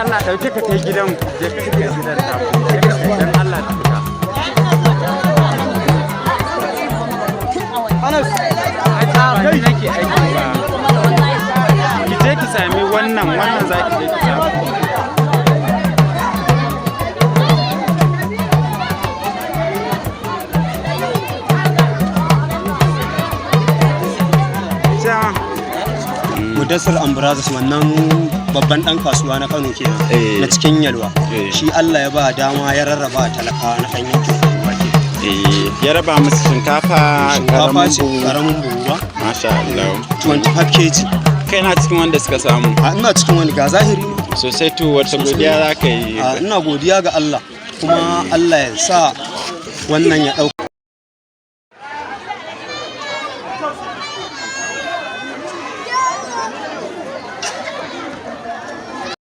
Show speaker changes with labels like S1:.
S1: Allah ɗauke ka kai gidan je ka kai gidan ta dan Allah ta fita Anas kai nake aiki ba ki je ki sami wannan za ki je ki sami
S2: Mudassir Ambrazos wannan babban dan kasuwa na Kano kenan na cikin Yalwa shi Allah ya ba dama ya rarraba talaka na dan yankin wake
S1: ya raba musu shinkafa
S2: karamin buhu ba
S1: masha Allah
S2: 25 kg
S1: kai na cikin wanda suka samu
S2: ina cikin wani ga zahiri
S1: sosai to wata godiya za ka yi
S2: ina godiya ga Allah kuma Allah ya sa wannan ya dauka